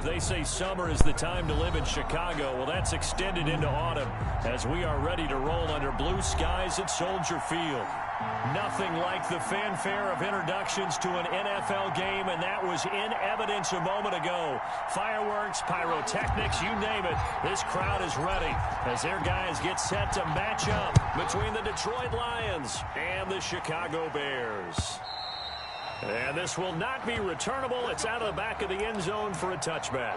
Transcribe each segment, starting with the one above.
They say summer is the time to live in Chicago. Well, that's extended into autumn as we are ready to roll under blue skies at Soldier Field. Nothing like the fanfare of introductions to an NFL game, and that was in evidence a moment ago. Fireworks, pyrotechnics, you name it. This crowd is ready as their guys get set to match up between the Detroit Lions and the Chicago Bears. And this will not be returnable. It's out of the back of the end zone for a touchback.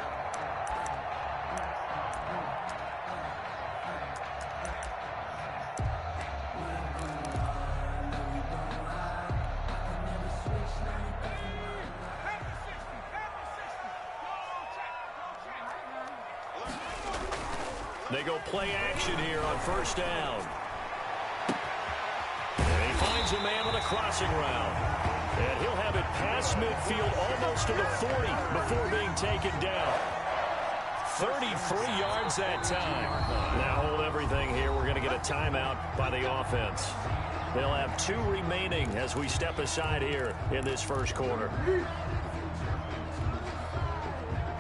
They go play action here on first down. And he finds a man on a crossing route. And he'll have it past midfield almost to the 40 before being taken down. 33 yards that time. Now hold everything here. We're going to get a timeout by the offense. They'll have 2 remaining as we step aside here in this first quarter.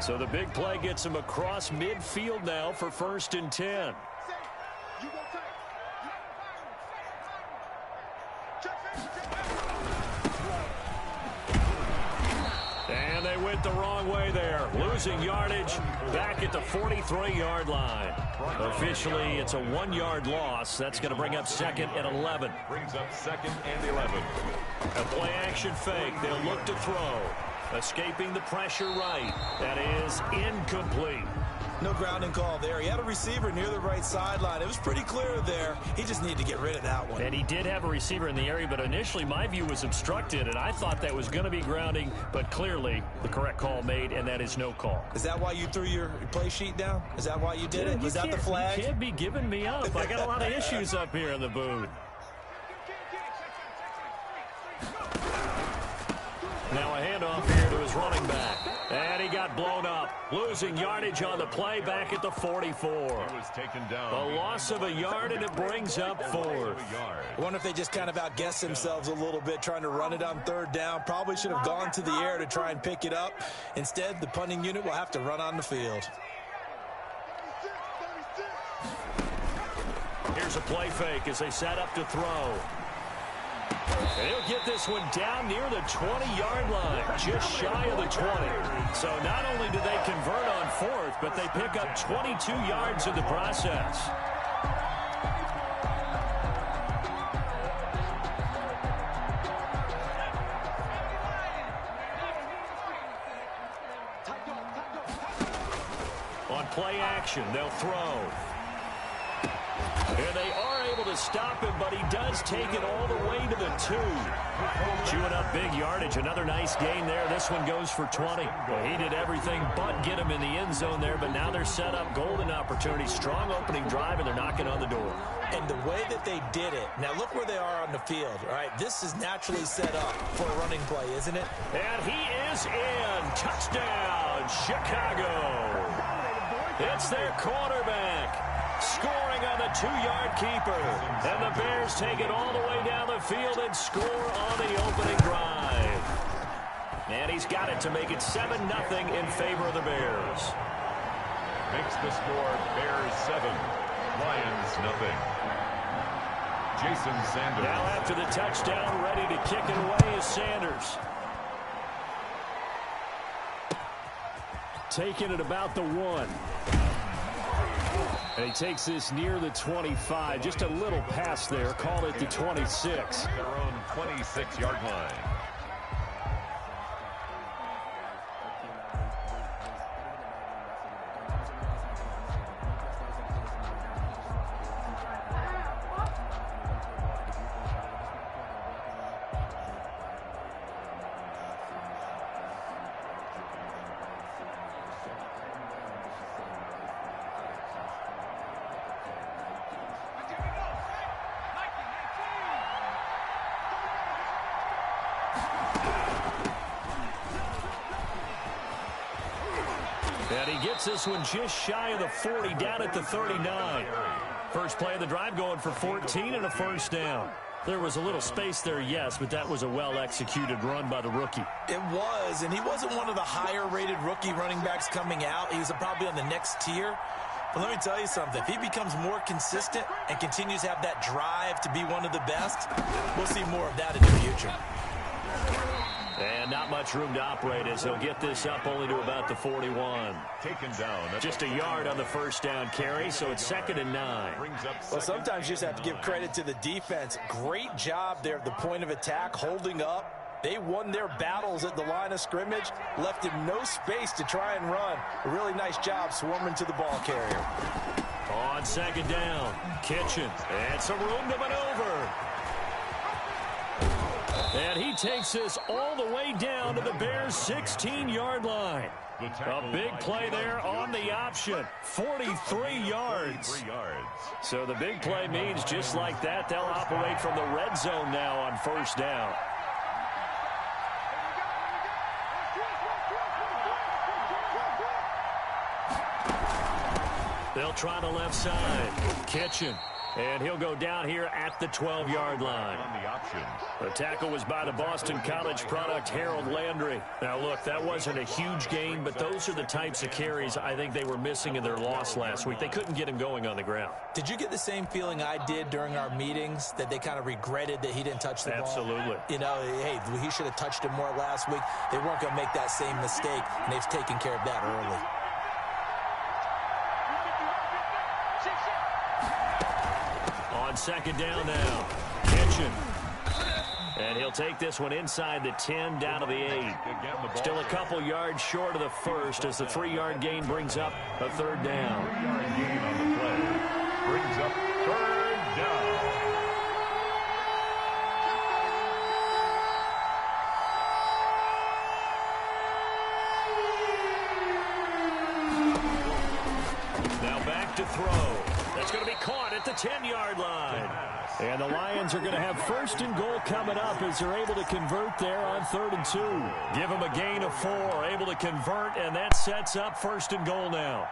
So the big play gets him across midfield now for 1st and 10. And they went the wrong way there. Losing yardage back at the 43-yard line. Officially, it's a 1-yard loss. That's going to bring up 2nd and 11. Brings up 2nd and 11. A play-action fake. They'll look to throw. Escaping the pressure right. That is incomplete. No grounding call there. He had a receiver near the right sideline. It was pretty clear there. He just needed to get rid of that one. And he did have a receiver in the area, but initially my view was obstructed, and I thought that was going to be grounding, but clearly the correct call made, and that is no call. Is that why you threw your play sheet down? Is that why you did it? Was that the flag? You can't be giving me up. I got a lot of issues up here in the booth. Now a handoff here to his running back. And he got blown up. Losing yardage on the play back at the 44. He was taken down. A loss of a yard, and it brings up 4th. I wonder if they just kind of outguessed themselves a little bit trying to run it on 3rd down. Probably should have gone to the air to try and pick it up. Instead, the punting unit will have to run on the field. Here's a play fake as they set up to throw. And he'll get this one down near the 20-yard line, just shy of the 20. So not only do they convert on 4th, but they pick up 22 yards in the process. On play action, they'll throw. And they are able to stop him, but he does take it all the way to the 2. Chewing up big yardage. Another nice gain there. This one goes for 20. Well, he did everything but get him in the end zone there, but now they're set up. Golden opportunity. Strong opening drive, and they're knocking on the door. And the way that they did it, now look where they are on the field. All right, this is naturally set up for a running play, isn't it? And he is in. Touchdown, Chicago. It's their quarterback. Scoring on the 2-yard keeper. And the Bears take it all the way down the field and score on the opening drive. And he's got it to make it 7-0 in favor of the Bears. Makes the score Bears 7, Lions 0. Jason Sanders. Now after the touchdown, ready to kick it away is Sanders. Taking it about the 1. And he takes this near the 25. Just a little pass there. Call it the 26. Their own 26-yard line. And he gets this one just shy of the 40, down at the 39. First play of the drive going for 14 and a 1st down. There was a little space there, yes, but that was a well-executed run by the rookie. It was, and he wasn't one of the higher-rated rookie running backs coming out. He's probably on the next tier. But let me tell you something. If he becomes more consistent and continues to have that drive to be one of the best, we'll see more of that in the future. And not much room to operate as he'll get this up only to about the 41. Taken down. Just a yard on the first down carry, so it's 2nd and 9. Well, sometimes you just have to give credit to the defense. Great job there at the point of attack, holding up. They won their battles at the line of scrimmage, left him no space to try and run. A really nice job swarming to the ball carrier. On 2nd down, Kitchen, and some room to maneuver. And he takes this all the way down to the Bears' 16-yard line. A big play there on the option. 43 yards. So the big play means just like that, they'll operate from the red zone now on 1st down. They'll try the left side. Kitchen. And he'll go down here at the 12-yard line. The tackle was by the Boston College product, Harold Landry. Now, look, that wasn't a huge gain, but those are the types of carries I think they were missing in their loss last week. They couldn't get him going on the ground. Did you get the same feeling I did during our meetings, that they kind of regretted that he didn't touch the ball? Absolutely. You know, hey, he should have touched him more last week. They weren't going to make that same mistake, and they've taken care of that early. On 2nd down now, Kitchen. And he'll take this one inside the 10, down to the 8. Still a couple yards short of the first as the 3-yard gain brings up a 3rd down. 3-yard gain on the play brings up 3rd down. Now back to throw. That's going to be caught at the 10-yard line. And the Lions are going to have 1st and goal coming up as they're able to convert there on 3rd and 2. Give them a gain of 4, able to convert, and that sets up 1st and goal now.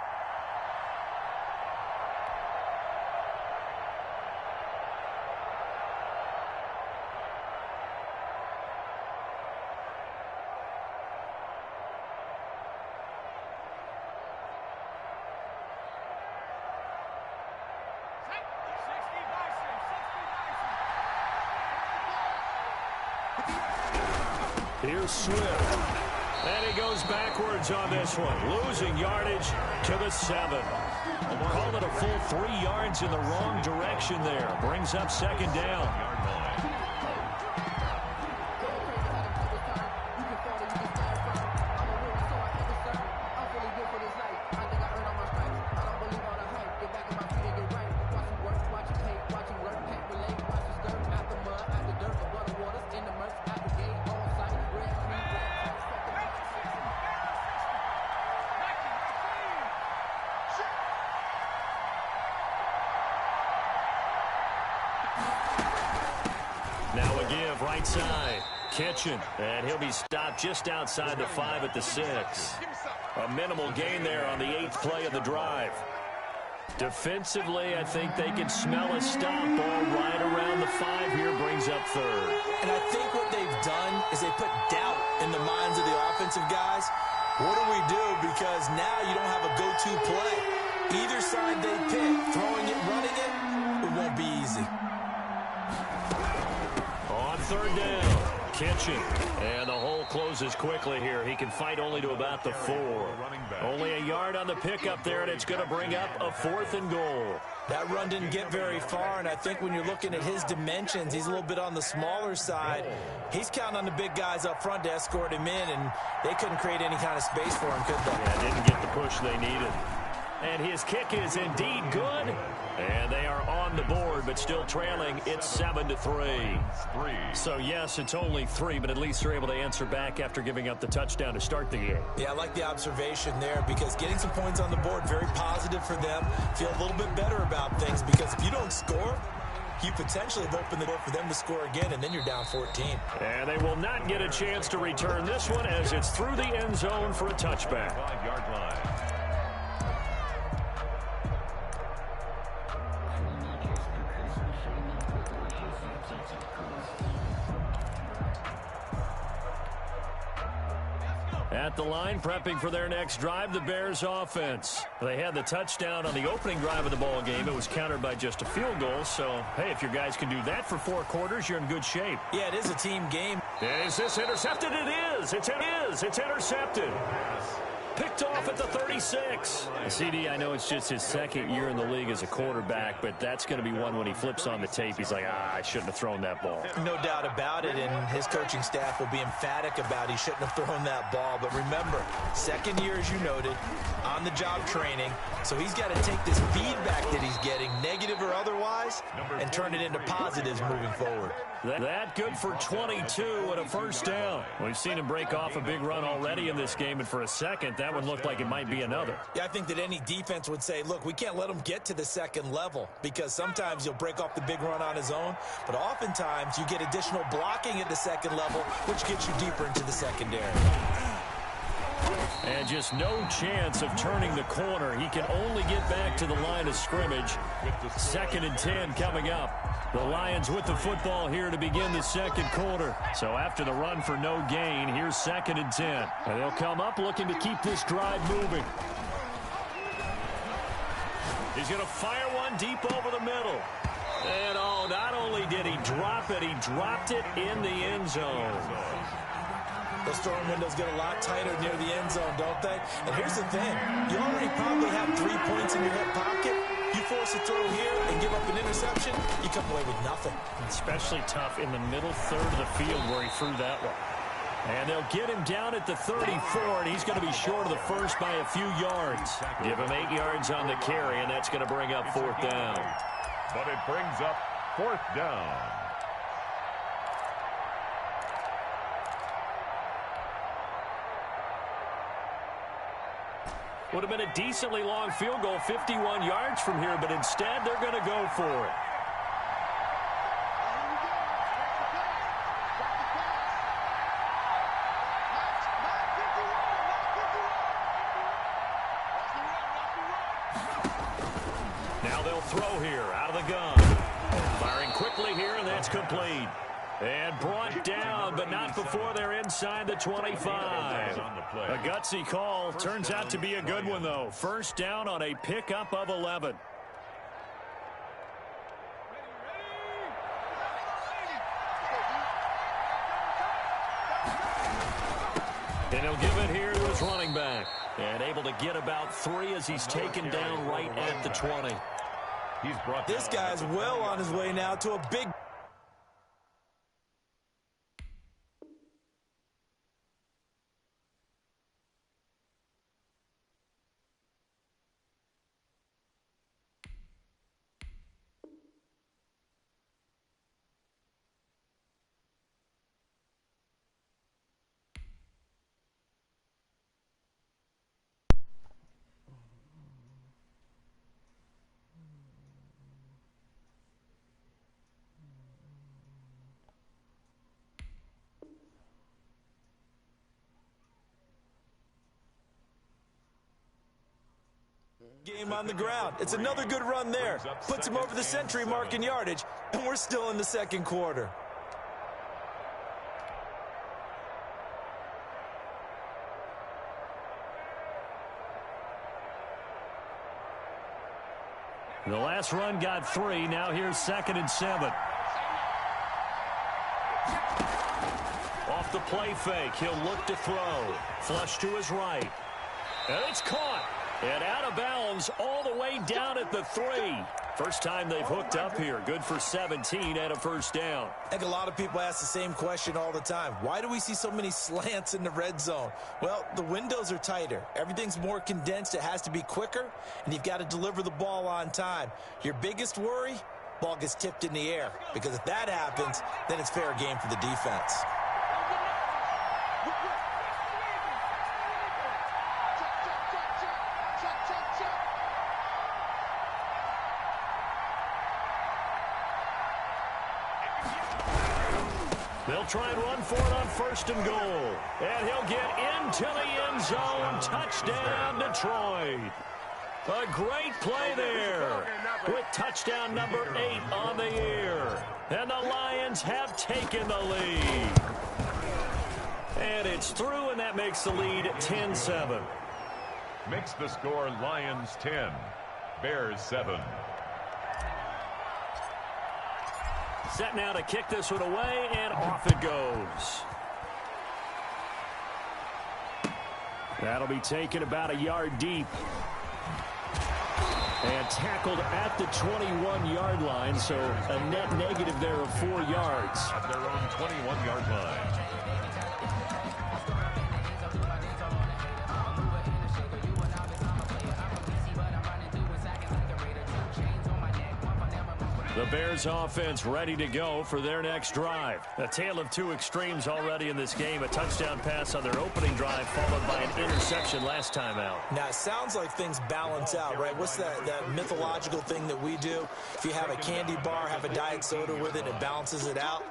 Here's Swift. And he goes backwards on this one, losing yardage to the 7. Call it a full 3 yards in the wrong direction there. Brings up 2nd down. Now a give right side. Kitchen. And he'll be stopped just outside the 5 at the 6. A minimal gain there on the 8th play of the drive. Defensively, I think they can smell a stop ball right around the 5 here. Brings up 3rd. And I think what they've done is they put doubt in the minds of the offensive guys. What do we do? Because now you don't have a go-to play. Either side they pick, throwing it, running it, it won't be easy. On 3rd down, Kitchen. And the hole closes quickly here. He can fight only to about the 4. Only a yard on the pickup there, and it's going to bring up a 4th and goal. That run didn't get very far, and I think when you're looking at his dimensions, he's a little bit on the smaller side. He's counting on the big guys up front to escort him in, and they couldn't create any kind of space for him, could they? Yeah, didn't get the push they needed. And his kick is indeed good. And they are on the board, but still trailing. It's 7-3. So, yes, it's only 3, but at least they're able to answer back after giving up the touchdown to start the game. Yeah, I like the observation there because getting some points on the board, very positive for them. Feel a little bit better about things because if you don't score, you potentially have opened the door for them to score again, and then you're down 14. And they will not get a chance to return this one as it's through the end zone for a touchback. 5-yard line. At the line, prepping for their next drive, the Bears offense. They had the touchdown on the opening drive of the ball game. It was countered by just a field goal. So, hey, if your guys can do that for 4 quarters, you're in good shape. Yeah, it is a team game. Is this intercepted? It is. It's intercepted. Picked off at the 36. CD, I know it's just his second year in the league as a quarterback, but that's going to be one when he flips on the tape. He's like, I shouldn't have thrown that ball. No doubt about it, and his coaching staff will be emphatic about he shouldn't have thrown that ball. But remember, second year, as you noted, on-the-job training, so he's got to take this feedback that he's getting, negative or otherwise, and turn it into positives moving forward. That good for 22 and a first down. We've seen him break off a big run already in this game, and for a second, that one looked like it might be another. Yeah, I think that any defense would say, look, we can't let him get to the second level because sometimes he'll break off the big run on his own, but oftentimes you get additional blocking at the second level, which gets you deeper into the secondary. And just no chance of turning the corner. He can only get back to the line of scrimmage. 2nd and 10 coming up. The Lions with the football here to begin the second quarter. So after the run for no gain, here's 2nd and 10. And they'll come up looking to keep this drive moving. He's going to fire one deep over the middle. And not only did he drop it, he dropped it in the end zone. Those throwing windows get a lot tighter near the end zone, don't they? And here's the thing. You already probably have 3 points in your hip pocket. You force a throw here and give up an interception, you come away with nothing. Especially tough in the middle third of the field where he threw that one. And they'll get him down at the 34, and he's going to be short of the first by a few yards. Give him 8 yards on the carry, and that's going to bring up 4th down. But it brings up 4th down. Would have been a decently long field goal, 51 yards from here, but instead they're going to go for it. Now they'll throw here out of the gun. Firing quickly here, and that's complete. And brought down, but not before they're inside the 25. A gutsy call. Turns out to be a good one, though. First down on a pickup of 11. And he'll give it here to his running back. And able to get about 3 as he's taken down right at the 20. This guy's well on his way now to a big... game on the ground. It's another good run there. Puts him over the century mark in yardage, and we're still in the second quarter. The last run got 3. Now here's 2nd and 7. Off the play fake. He'll look to throw. Flush to his right. And it's caught. And out of bounds all the way down at the 3. First time they've hooked up here. Good for 17 and a first down. I think a lot of people ask the same question all the time. Why do we see so many slants in the red zone? Well, the windows are tighter. Everything's more condensed. It has to be quicker, and you've got to deliver the ball on time. Your biggest worry, ball gets tipped in the air, because if that happens, then it's fair game for the defense. They'll try and run for it on 1st and goal. And he'll get into the end zone. Touchdown, Detroit. A great play there with touchdown number 8 on the year. And the Lions have taken the lead. And it's through, and that makes the lead 10-7. Makes the score Lions 10, Bears 7. Set now to kick this one away, and off it goes. That'll be taken about a yard deep. And tackled at the 21-yard line, so a net negative there of 4 yards. At their own 21-yard line. The Bears offense ready to go for their next drive. A tale of two extremes already in this game. A touchdown pass on their opening drive followed by an interception last time out. Now, it sounds like things balance out, right? What's that mythological thing that we do? If you have a candy bar, have a diet soda with it, it balances it out.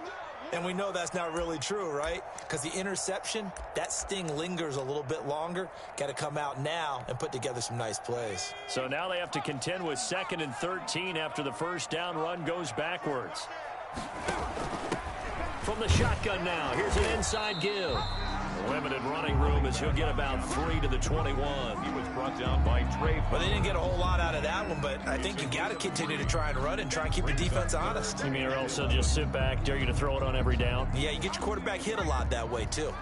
And we know that's not really true, right? Because the interception, that sting lingers a little bit longer. Got to come out now and put together some nice plays. So now they have to contend with 2nd and 13 after the first down run goes backwards. From the shotgun now, here's an inside give. Limited running room as he'll get about 3 to the 21. He was brought down by Trey. Well, they didn't get a whole lot out of that one, but I think you got to continue to try and run and try and keep the defense honest. You mean or else they'll just sit back, dare you to throw it on every down? Yeah, you get your quarterback hit a lot that way, too.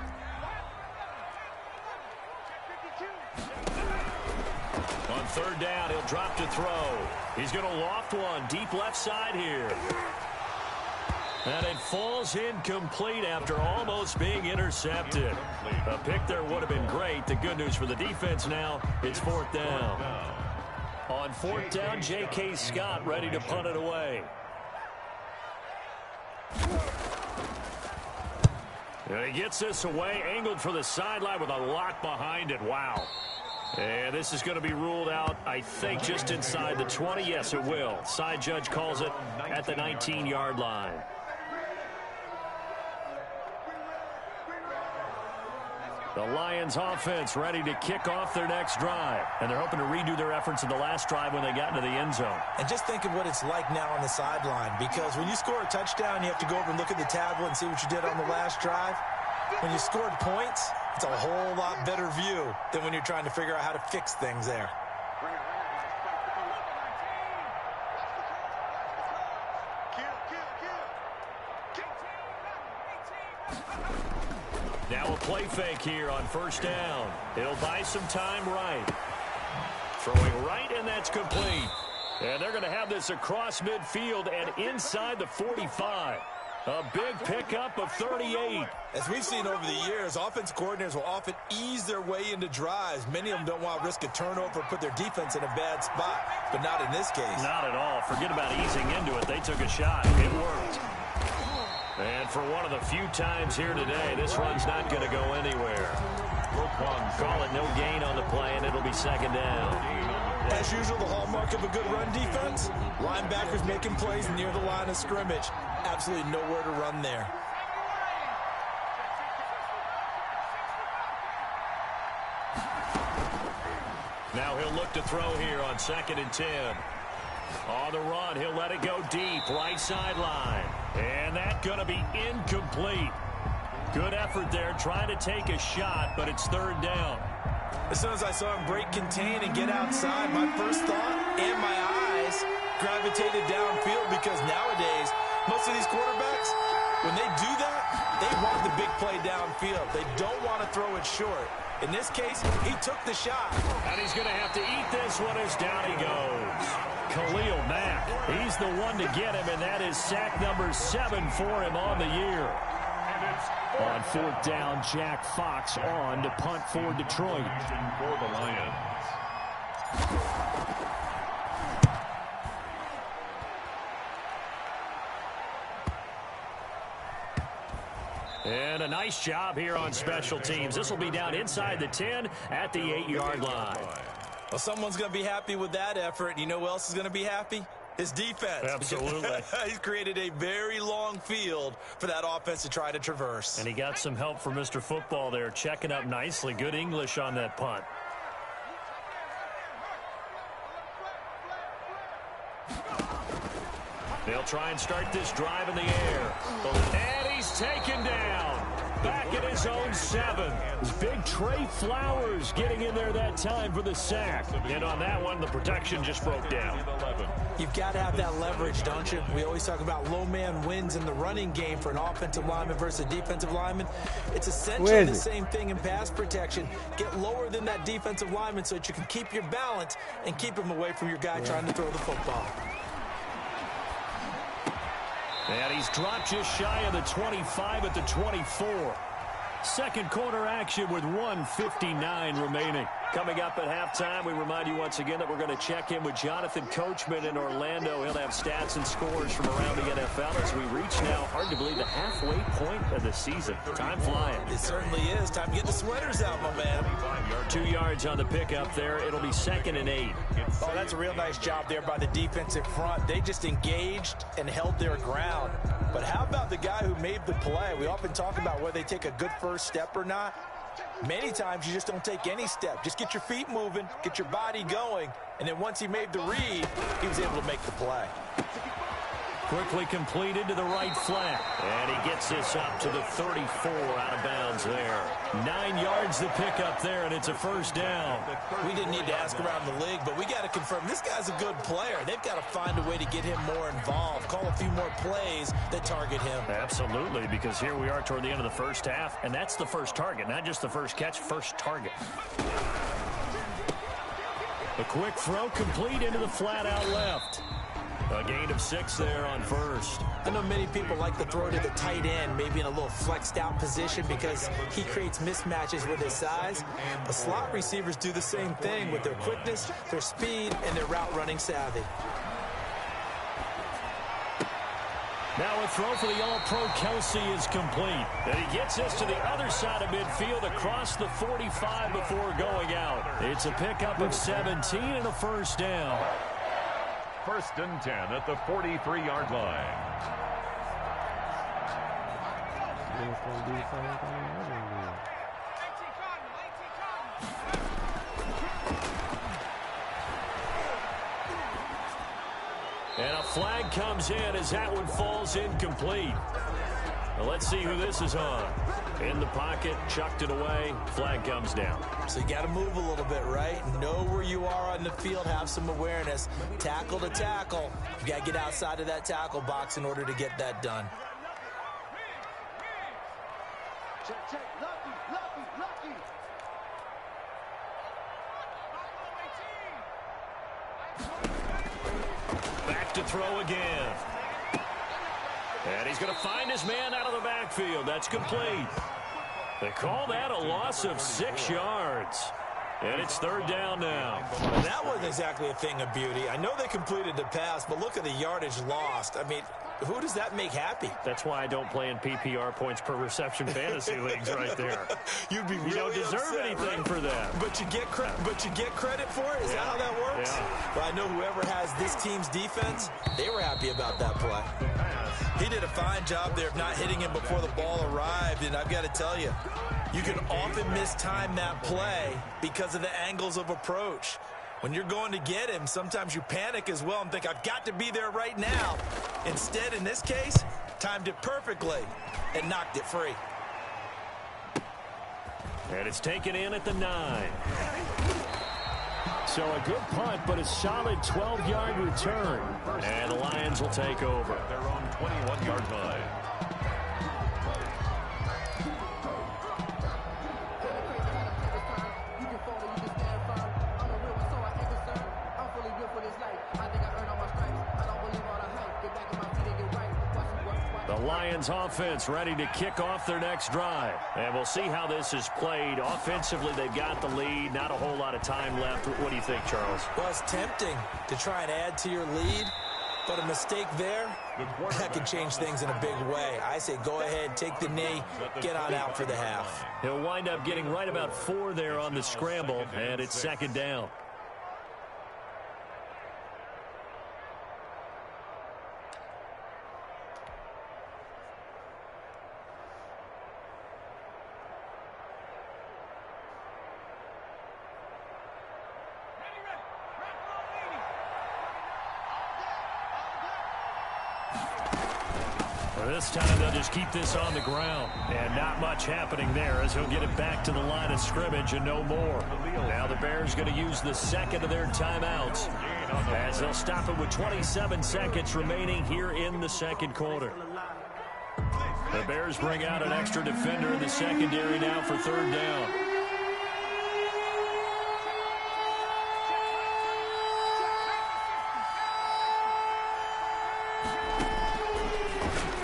On 3rd down, he'll drop to throw. He's going to loft one deep left side here. And it falls incomplete after almost being intercepted. A pick there would have been great. The good news for the defense now, it's 4th down. On 4th down, J.K. Scott ready to punt it away. And he gets this away, angled for the sideline with a lot behind it. Wow. And this is going to be ruled out, I think, just inside the 20. Yes, it will. Side judge calls it at the 19-yard line. The Lions offense ready to kick off their next drive. And they're hoping to redo their efforts in the last drive when they got into the end zone. And just think of what it's like now on the sideline. Because when you score a touchdown, you have to go over and look at the tablet and see what you did on the last drive. When you scored points, it's a whole lot better view than when you're trying to figure out how to fix things there. Now a play fake here on 1st down. He'll buy some time right. Throwing right, and that's complete. And they're going to have this across midfield and inside the 45. A big pickup of 38. As we've seen over the years, offensive coordinators will often ease their way into drives. Many of them don't want to risk a turnover or put their defense in a bad spot, but not in this case. Not at all. Forget about easing into it. They took a shot. It worked. And for one of the few times here today, this run's not going to go anywhere. Call it no gain on the play, and it'll be 2nd down. As usual, the hallmark of a good run defense, linebackers making plays near the line of scrimmage. Absolutely nowhere to run there. Now he'll look to throw here on 2nd and 10. On the run, he'll let it go deep, right sideline. And that's going to be incomplete. Good effort there, trying to take a shot, but it's 3rd down. As soon as I saw him break contain and get outside, my first thought and my eyes gravitated downfield, because nowadays, most of these quarterbacks, when they do that, they want the big play downfield. They don't want to throw it short. In this case, he took the shot. And he's going to have to eat this one as down he goes. Khalil Mack, he's the one to get him, and that is sack number 7 for him on the year. On 4th down, Jack Fox on to punt for Detroit. For the Lions. And a nice job here on special teams. This will be down inside the 10 at the 8-yard line. Well, someone's going to be happy with that effort. You know who else is going to be happy? His defense. Absolutely. He's created a very long field for that offense to try to traverse. And he got some help from Mr. Football there, checking up nicely. Good English on that punt. They'll try and start this drive in the air. And he's taken down. Back in his own 7. It's big Trey Flowers getting in there that time for the sack. And on that one, the protection just broke down. You've got to have that leverage, don't you? We always talk about low man wins in the running game for an offensive lineman versus a defensive lineman. It's essentially the same thing in pass protection. Get lower than that defensive lineman so that you can keep your balance and keep him away from your guy trying to throw the football. And he's dropped just shy of the 25 at the 24. Second quarter action with 1:59 remaining. Coming up at halftime, we remind you once again that we're going to check in with Jonathan Coachman in Orlando. He'll have stats and scores from around the NFL as we reach now, hard to believe, the halfway point of the season. Time flying. It certainly is. Time to get the sweaters out, my man. 2 yards on the pickup there. It'll be 2nd and 8. Oh, that's a real nice job there by the defensive front. They just engaged and held their ground. But how about the guy who made the play? We often talk about whether they take a good first step or not. Many times you just don't take any step. Just get your feet moving, get your body going, and then once he made the read, he was able to make the play. Quickly completed to the right flat. And he gets this up to the 34 out of bounds there. 9 yards to pick up there, and it's a first down. We didn't need to ask around the league, but we got to confirm this guy's a good player. They've got to find a way to get him more involved, call a few more plays that target him. Absolutely, because here we are toward the end of the first half, and that's the first target, not just the first catch, first target. A quick throw complete into the flat out left. A gain of 6 there on first. I know many people like to throw to the tight end, maybe in a little flexed out position because he creates mismatches with his size. But slot receivers do the same thing with their quickness, their speed, and their route running savvy. Now a throw for the All-Pro Kelsey is complete. And he gets this to the other side of midfield across the 45 before going out. It's a pickup of 17 and a first down. 1st and 10 at the 43-yard line. And a flag comes in as that one falls incomplete. Well, let's see who this is on. In the pocket, chucked it away, flag comes down. So you got to move a little bit, right? Know where you are on the field, have some awareness. Tackle to tackle. You got to get outside of that tackle box in order to get that done. Back to throw again. And he's going to find his man out of the backfield. That's complete. They call that a loss of 6 yards. And it's 3rd down now. That wasn't exactly a thing of beauty. I know they completed the pass, but look at the yardage lost. I mean, who does that make happy? That's why I don't play in PPR points per reception fantasy leagues right there. You'd be really You don't deserve upset, anything right? for that. But you get credit for it? Is that how that works? Yeah. Well, I know whoever has this team's defense, they were happy about that play. He did a fine job there of not hitting him before the ball arrived, and I've got to tell you, you can often mistime that play because of the angles of approach. When you're going to get him, sometimes you panic as well and think, I've got to be there right now. Instead, in this case, timed it perfectly and knocked it free. And it's taken in at the 9. So a good punt, but a solid 12-yard return. And the Lions will take over. Their own 21-yard line. The Lions offense ready to kick off their next drive. And we'll see how this is played. Offensively, they've got the lead. Not a whole lot of time left. What do you think, Charles? Well, it's tempting to try and add to your lead, but a mistake there, that could change things in a big way. I say go ahead, take the knee, get on out for the half. He'll wind up getting right about 4 there on the scramble, and it's 2nd down. This time they'll just keep this on the ground. And not much happening there as he'll get it back to the line of scrimmage and no more. Now the Bears going to use the second of their timeouts as they'll stop it with 27 seconds remaining here in the second quarter. The Bears bring out an extra defender in the secondary now for third down.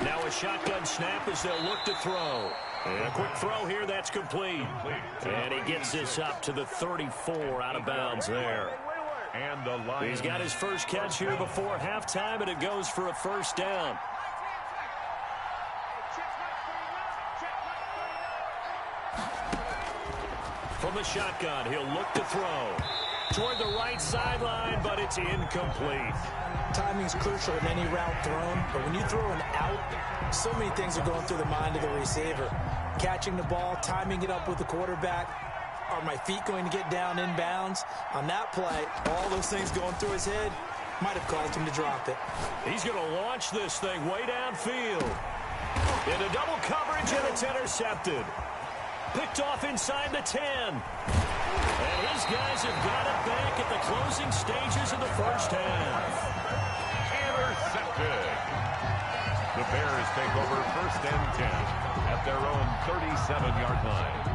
Now a shotgun snap as they'll look to throw. And a quick throw here, that's complete. And he gets this up to the 34 out of bounds there. And the Lions. He's got his first catch here before halftime, and it goes for a first down. From the shotgun, he'll look to throw. Toward the right sideline, but it's incomplete. Timing's crucial in any route thrown, but when you throw an out, so many things are going through the mind of the receiver. Catching the ball, timing it up with the quarterback. Are my feet going to get down inbounds? On that play, all those things going through his head might have caused him to drop it. He's going to launch this thing way downfield. Into double coverage, and it's intercepted. Picked off inside the 10. And his guys have got it back at the closing stages of the first half. Intercepted. The Bears take over first and 10 at their own 37-yard line.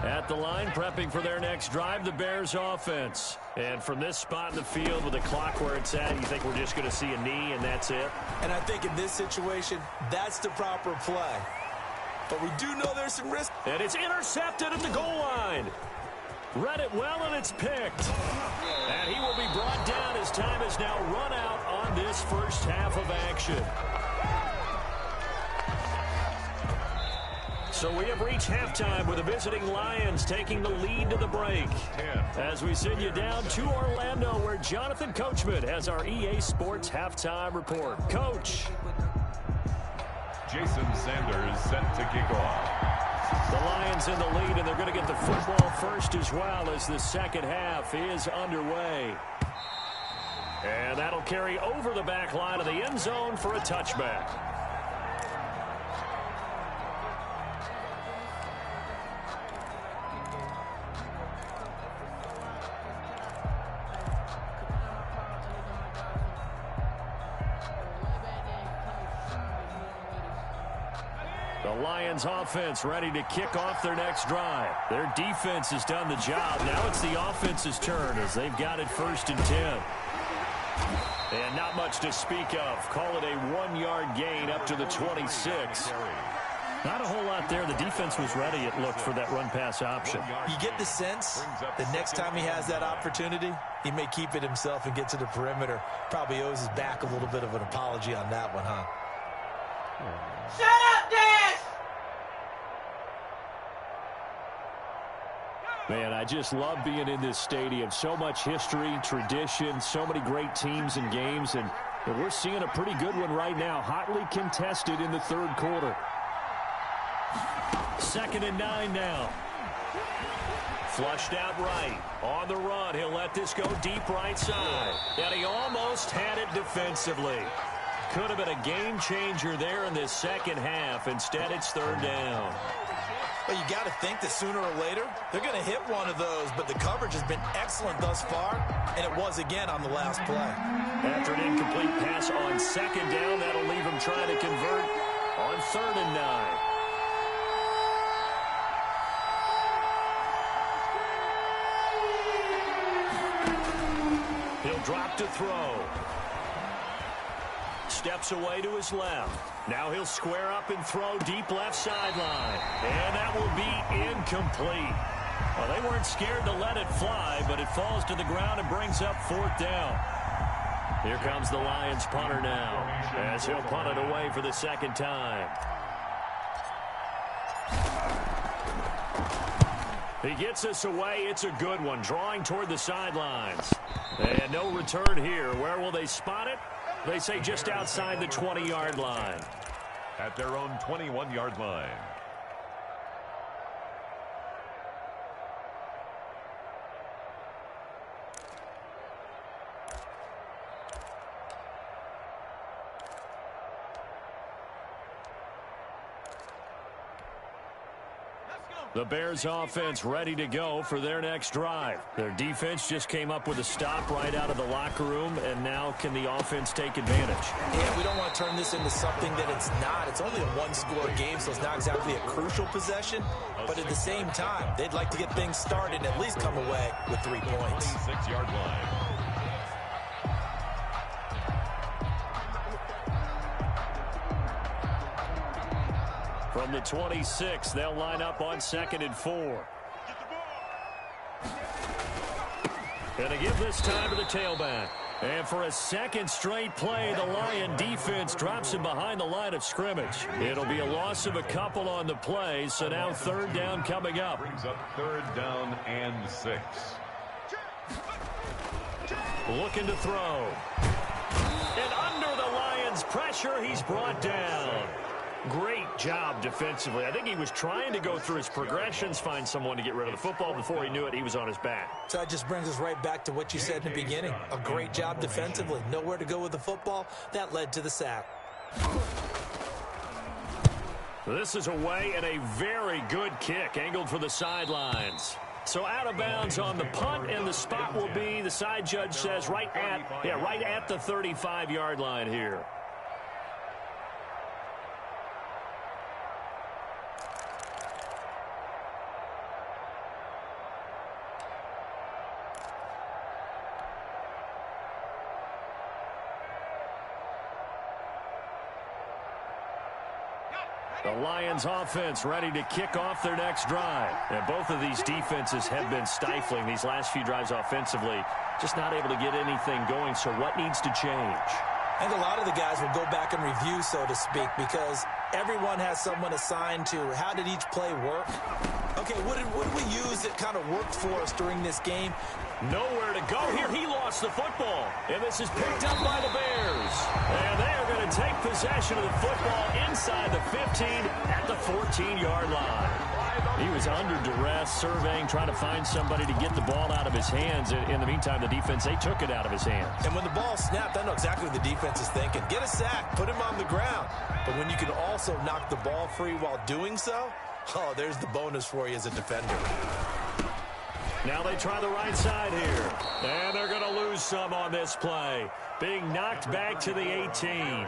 At the line, prepping for their next drive, the Bears offense. And from this spot in the field with the clock where it's at, you think we're just going to see a knee and that's it? And I think in this situation, that's the proper play. But we do know there's some risk. And it's intercepted at the goal line. Read it well, and it's picked. And he will be brought down as time has now run out on this first half of action. So we have reached halftime with the visiting Lions taking the lead to the break. As we send you down to Orlando, where Jonathan Coachman has our EA Sports halftime report. Coach. Jason Sanders set to kick off. The Lions in the lead, and they're going to get the football first as well as the second half is underway. And that'll carry over the back line of the end zone for a touchback. The Lions offense ready to kick off their next drive. Their defense has done the job. Now it's the offense's turn as they've got it first and 10. And not much to speak of. Call it a 1-yard gain up to the 26. Not a whole lot there. The defense was ready, it looked, for that run-pass option. You get the sense the next time he has that opportunity, he may keep it himself and get to the perimeter. Probably owes his back a little bit of an apology on that one, huh? Shut up, Dad! Man, I just love being in this stadium. So much history, tradition, so many great teams and games, and we're seeing a pretty good one right now. Hotly contested in the third quarter. 2nd and 9 now. Flushed out right. On the run, he'll let this go deep right side. And he almost had it defensively. Could have been a game changer there in this second half. Instead, it's third down. Well, you got to think that sooner or later, they're going to hit one of those, but the coverage has been excellent thus far, and it was again on the last play. After an incomplete pass on second down, that'll leave him trying to convert on 3rd and 9. He'll drop to throw. Steps away to his left. Now he'll square up and throw deep left sideline. And that will be incomplete. Well, they weren't scared to let it fly, but it falls to the ground and brings up 4th down. Here comes the Lions punter now, as he'll punt it away for the second time. He gets us away. It's a good one, drawing toward the sidelines. And no return here. Where will they spot it? They say just outside the 20-yard line. at their own 21-yard line. The Bears offense ready to go for their next drive. Their defense just came up with a stop right out of the locker room, and now can the offense take advantage? Yeah, we don't want to turn this into something that it's not. It's only a one-score game, so it's not exactly a crucial possession. But at the same time, they'd like to get things started and at least come away with 3 points. 26-yard line. From the 26, they'll line up on 2nd and 4. Gonna give this time to the tailback. And for a second straight play, the Lion defense drops him behind the line of scrimmage. It'll be a loss of a couple on the play, so now 3rd down coming up. Brings up 3rd down and 6. Looking to throw. And under the Lions' pressure, he's brought down. Great job defensively. I think he was trying to go through his progressions, find someone to get rid of the football. Before he knew it, he was on his back. So that just brings us right back to what you said in the beginning. A great job defensively. Nowhere to go with the football. That led to the sack. This is away and a very good kick angled for the sidelines. So out of bounds on the punt, and the spot will be, the side judge says, right at the 35-yard line here. The Lions offense ready to kick off their next drive. And both of these defenses have been stifling these last few drives offensively. Just not able to get anything going. So what needs to change? I think a lot of the guys will go back and review, so to speak, because everyone has someone assigned to how did each play work. Okay, what did we use that kind of worked for us during this game? Nowhere to go here. He lost the football. And this is picked up by the Bears. And they are going to take possession of the football inside the 15 at the 14-yard line. He was under duress, surveying, trying to find somebody to get the ball out of his hands. In the meantime, the defense, they took it out of his hands. And when the ball snapped, I know exactly what the defense is thinking. Get a sack, put him on the ground. But when you can also knock the ball free while doing so, oh, there's the bonus for you as a defender. Now they try the right side here. And they're going to lose some on this play. Being knocked back to the 18.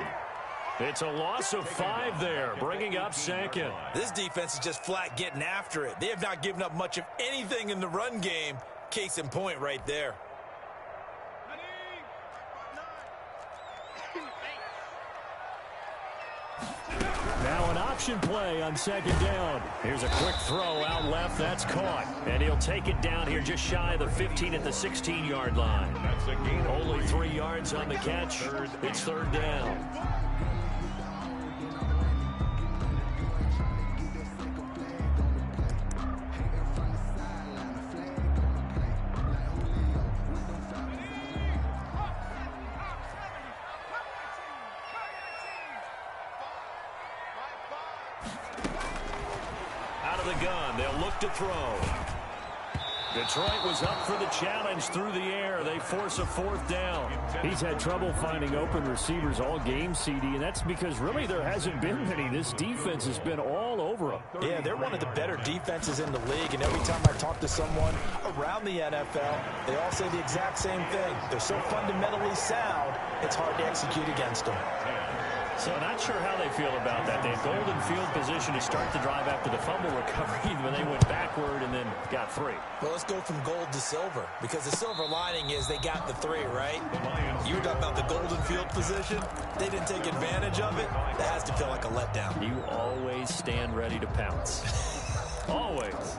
It's a loss of 5 there, bringing up 2nd. This defense is just flat getting after it. They have not given up much of anything in the run game. Case in point right there. Now an option play on 2nd down. Here's a quick throw out left. That's caught. And he'll take it down here just shy of the 15 at the 16-yard line. That's a gain. Only 3 yards on the catch. It's 3rd down. Out of the gun, they'll look to throw. Detroit was up for the challenge through the air. They force a 4th down. He's had trouble finding open receivers all game, CD, and that's because really there hasn't been many. This defense has been all over them. Yeah, they're one of the better defenses in the league, and every time I talk to someone around the NFL, they all say the exact same thing. They're so fundamentally sound, it's hard to execute against them. So not sure how they feel about that. They had golden field position to start the drive after the fumble recovery, when they went backward and then got 3. Well, let's go from gold to silver, because the silver lining is they got the 3, right? You were talking about the golden field position. They didn't take advantage of it. That has to feel like a letdown. You always stand ready to pounce. Always.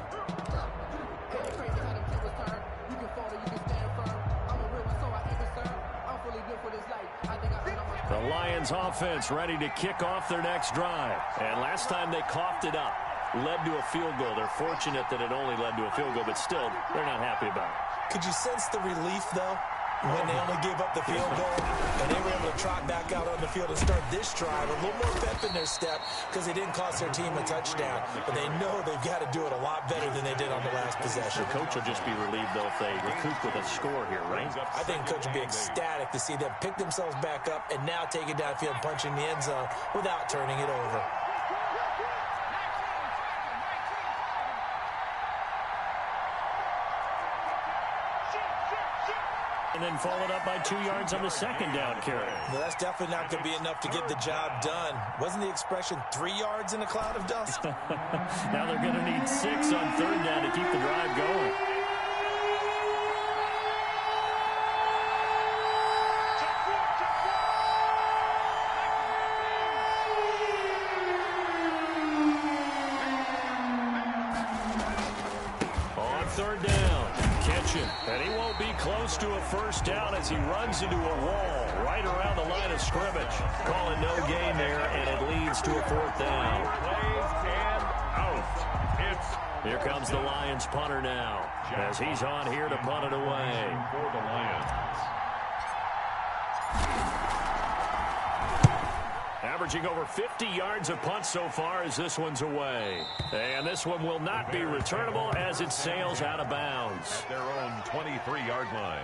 The Lions offense ready to kick off their next drive. And last time they coughed it up, led to a field goal. They're fortunate that it only led to a field goal, but still, they're not happy about it. Could you sense the relief, though? when they only gave up the field goal, and they were able to trot back out on the field and start this drive. A little more pep in their step because they didn't cost their team a touchdown, but they know they've got to do it a lot better than they did on the last possession. The coach will just be relieved, though, if they recoup with a score here, right? I think coach will be ecstatic to see them pick themselves back up and now take it downfield, punching the end zone without turning it over. And then followed up by 2 yards on the second down carry. Well, that's definitely not going to be enough to get the job done. Wasn't the expression 3 yards in a cloud of dust? Now they're going to need 6 on third down to keep the drive going. On third down. And he won't be close to a first down as he runs into a wall right around the line of scrimmage. Calling no gain there, and it leads to a fourth down. And out. Here comes the Lions punter now as he's on here to punt it away. For the Lions. Averaging over 50 yards a punt so far as this one's away. And this one will not be returnable as it sails out of bounds. At their own 23-yard line.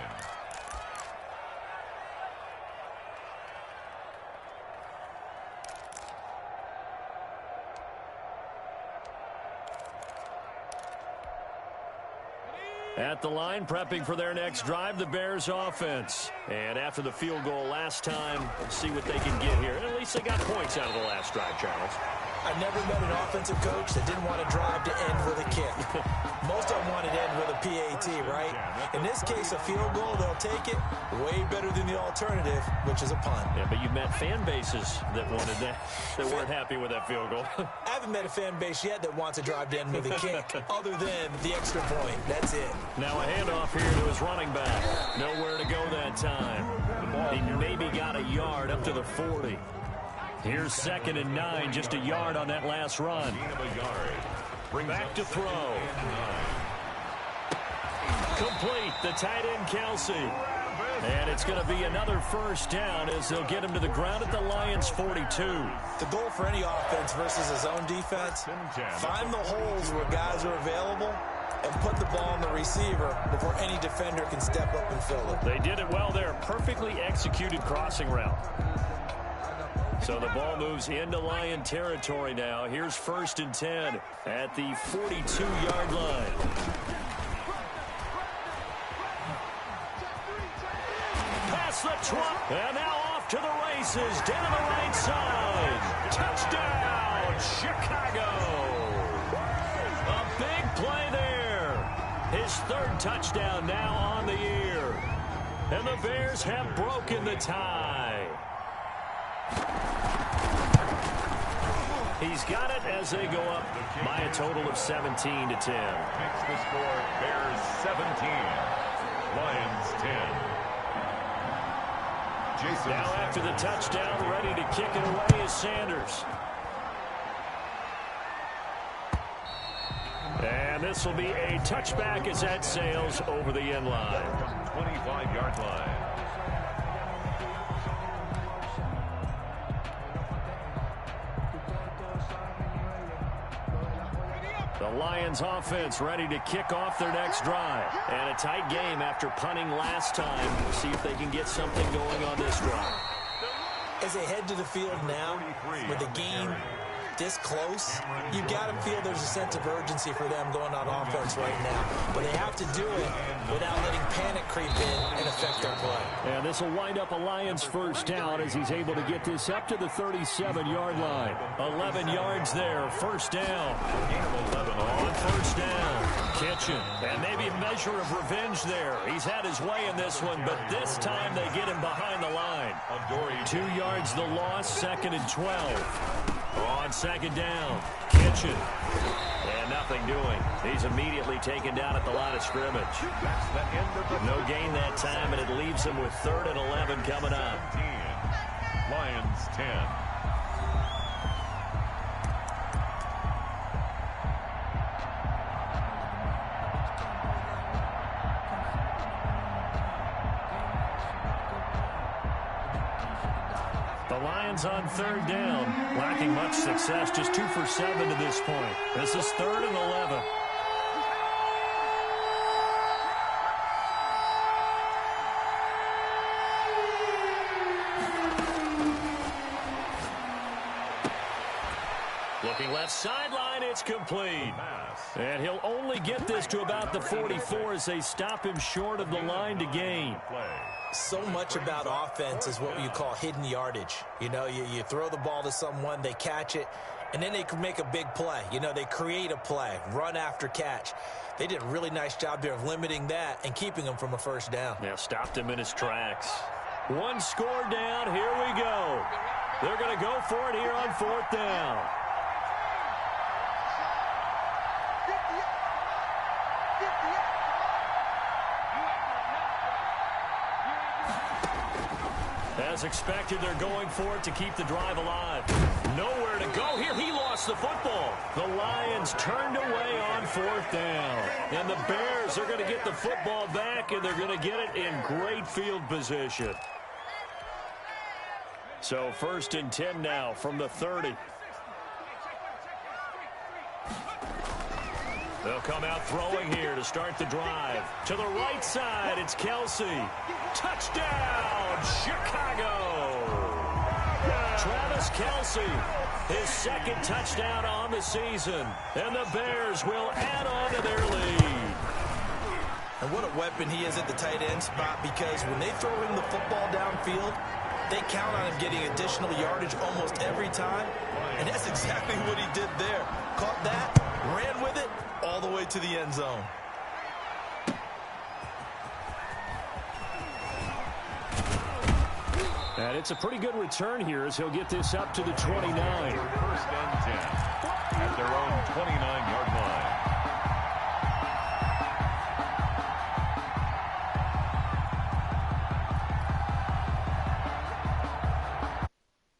At the line, prepping for their next drive, the Bears offense. And after the field goal last time, let's see what they can get here. At least they got points out of the last drive, Charles. I've never met an offensive coach that didn't want to drive to end with a kick. Most of them want to end with a PAT, right? In this case, a field goal, they'll take it way better than the alternative, which is a punt. Yeah, but you've met fan bases that wanted that, that weren't happy with that field goal. I haven't met a fan base yet that wants to drive to end with a kick, other than the extra point. That's it. Now a handoff here to his running back. Nowhere to go that time. He maybe got a yard up to the 40. Here's 2nd and 9, just a yard on that last run. Back to throw. Complete, the tight end Kelsey. And it's going to be another first down as they'll get him to the ground at the Lions' 42. The goal for any offense versus his own defense, find the holes where guys are available and put the ball on the receiver before any defender can step up and fill it. They did it well there. Perfectly executed crossing route. So the ball moves into Lion territory now. Here's 1st and 10 at the 42-yard line. Past the 20, and now off to the races, down the right side. Touchdown, Chicago. A big play there. His 3rd touchdown now on the year. And the Bears have broken the tie. He's got it as they go up by a total of 17-10. Makes the score Bears 17, Lions 10. Jason now after the touchdown, ready to kick it away is Sanders. And this will be a touchback as that sails over the end line. 25-yard line. The Lions offense ready to kick off their next drive. And a tight game after punting last time. We'll see if they can get something going on this drive. As they head to the field now, with the game this close, you've got to feel there's a sense of urgency for them going on offense right now. But they have to do it without letting panic creep in and affect their play. And this will wind up a Lions first down as he's able to get this up to the 37-yard line. 11 yards there, first down. On first down, Kitchen. And maybe a measure of revenge there. He's had his way in this one, but this time they get him behind the line. 2 yards the loss, 2nd and 12. On 2nd down, Kitchen. And nothing doing. He's immediately taken down at the line of scrimmage. No gain that time, and it leaves him with 3rd and 11 coming up. Lions 10. The Lions on third down, lacking much success, just 2 for 7 to this point. This is 3rd and 11. Looking left sideline, it's complete. And he'll only get this to about the 44 as they stop him short of the line to gain. So much about offense is what you call hidden yardage. You know, you throw the ball to someone, they catch it, and then they can make a big play. You know, they create a play, run after catch. They did a really nice job there of limiting that and keeping him from a first down. Yeah, stopped him in his tracks. One score down, here we go. They're going to go for it here on 4th down. As expected, they're going for it to keep the drive alive. Nowhere to go here. He lost the football. The Lions turned away on 4th down. And the Bears are going to get the football back, and they're going to get it in great field position. So 1st and 10 now from the 30. They'll come out throwing here to start the drive. To the right side, it's Kelsey. Touchdown, Chicago! Travis Kelsey, his 2nd touchdown on the season. And the Bears will add on to their lead. And what a weapon he is at the tight end spot, because when they throw him the football downfield, they count on him getting additional yardage almost every time. And that's exactly what he did there. Caught that, ran with it, all the way to the end zone. And it's a pretty good return here as he'll get this up to the 29. 1st and 10 at their own 29-yard line.